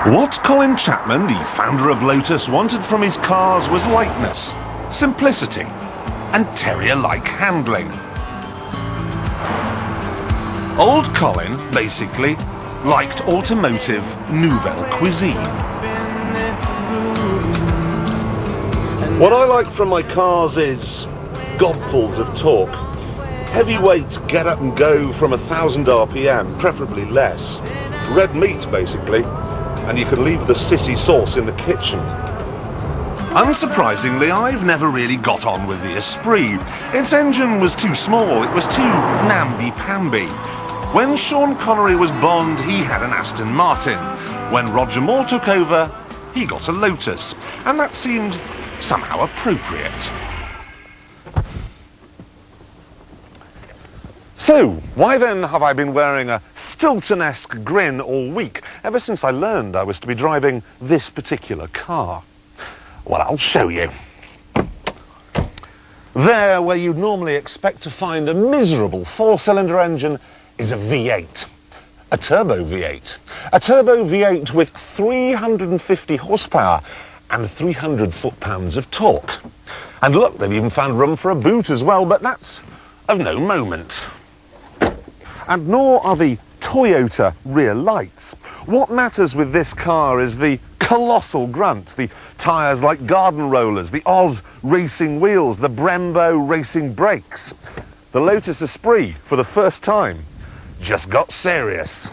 What Colin Chapman, the founder of Lotus, wanted from his cars was lightness, simplicity, and terrier-like handling. Old Colin, basically, liked automotive nouvelle cuisine. What I like from my cars is gobfuls of torque. Heavyweight get up and go from 1000 RPM, preferably less. Red meat, basically. And you can leave the sissy sauce in the kitchen. Unsurprisingly, I've never really got on with the Esprit. Its engine was too small, it was too namby-pamby. When Sean Connery was Bond, he had an Aston Martin. When Roger Moore took over, he got a Lotus, and that seemed somehow appropriate. So, why then have I been wearing a Stilton-esque grin all week, ever since I learned I was to be driving this particular car? Well, I'll show you. There, where you'd normally expect to find a miserable four-cylinder engine, is a V8. A turbo V8. A turbo V8 with 350 horsepower and 300 foot-pounds of torque. And look, they've even found room for a boot as well, but that's of no moment. And nor are the Toyota rear lights. What matters with this car is the colossal grunt, the tyres like garden rollers, the Oz racing wheels, the Brembo racing brakes. The Lotus Esprit, for the first time, just got serious.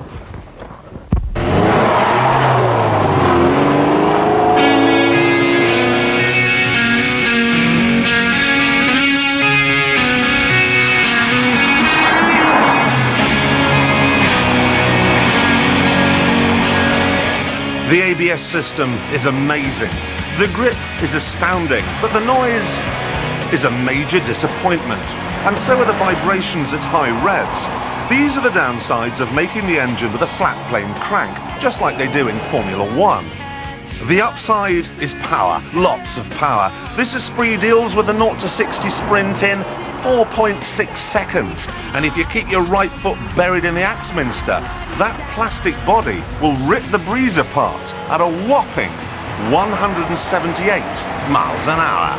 The ABS system is amazing. The grip is astounding, but the noise is a major disappointment. And so are the vibrations at high revs. These are the downsides of making the engine with a flat plane crank, just like they do in Formula One. The upside is power, lots of power. This Esprit deals with the 0 to 60 sprint in 4.6 seconds. And if you keep your right foot buried in the Axminster, that plastic body will rip the breeze apart at a whopping 178 miles an hour.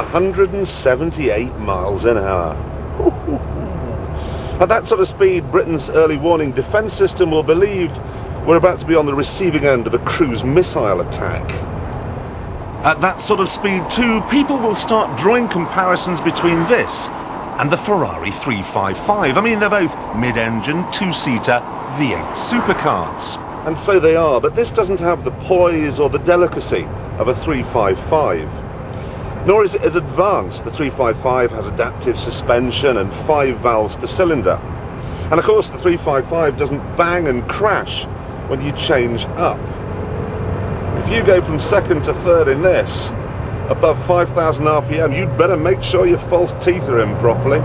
178 miles an hour. At that sort of speed, Britain's early warning defence system will believe we're about to be on the receiving end of a cruise missile attack. At that sort of speed too, people will start drawing comparisons between this and the Ferrari 355. I mean, they're both mid-engine, two-seater V8 supercars. And so they are, but this doesn't have the poise or the delicacy of a 355. Nor is it as advanced. The 355 has adaptive suspension and 5 valves per cylinder. And of course the 355 doesn't bang and crash when you change up. If you go from second to third in this, above 5,000 RPM, you'd better make sure your false teeth are in properly.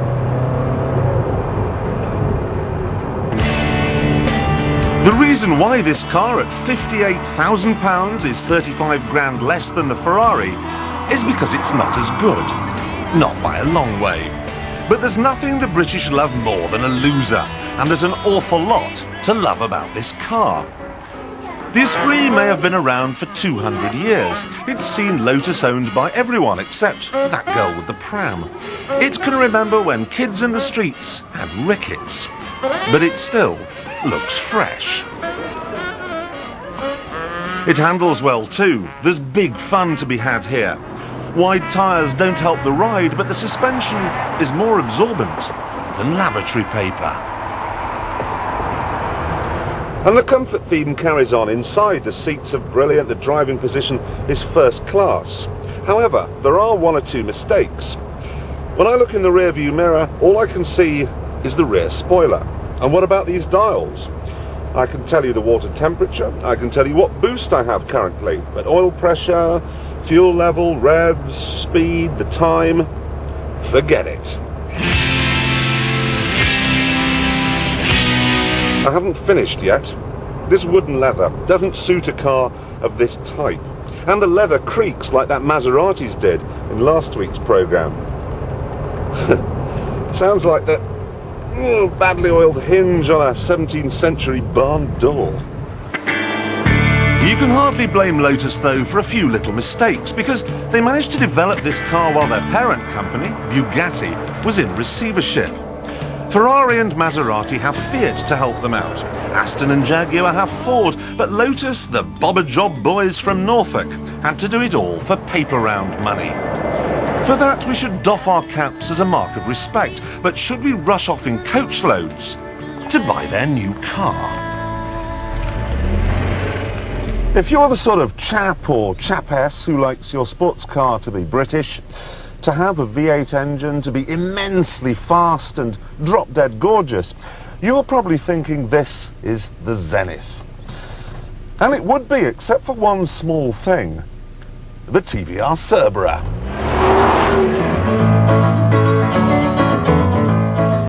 The reason why this car at £58,000 is 35 grand less than the Ferrari is because it's not as good. Not by a long way. But there's nothing the British love more than a loser, and there's an awful lot to love about this car. The Esprit may have been around for 200 years. It's seen Lotus owned by everyone except that girl with the pram. It can remember when kids in the streets had rickets, but it still looks fresh. It handles well too. There's big fun to be had here. Wide tyres don't help the ride, but the suspension is more absorbent than lavatory paper. And the comfort theme carries on. Inside, the seats are brilliant, the driving position is first class. However, there are one or two mistakes. When I look in the rear view mirror, all I can see is the rear spoiler. And what about these dials? I can tell you the water temperature, I can tell you what boost I have currently, but oil pressure, fuel level, revs, speed, the time, forget it. I haven't finished yet. This wooden leather doesn't suit a car of this type. And the leather creaks like that Maserati's did in last week's programme. Sounds like that badly oiled hinge on a 17th century barn door. You can hardly blame Lotus though for a few little mistakes, because they managed to develop this car while their parent company, Bugatti, was in receivership. Ferrari and Maserati have Fiat to help them out. Aston and Jaguar have Ford, but Lotus, the bobber-job boys from Norfolk, had to do it all for paper round money. For that we should doff our caps as a mark of respect, but should we rush off in coach loads to buy their new car? If you're the sort of chap or chapess who likes your sports car to be British, to have a V8 engine, to be immensely fast and drop-dead gorgeous, you're probably thinking this is the zenith. And it would be, except for one small thing: the TVR Cerbera.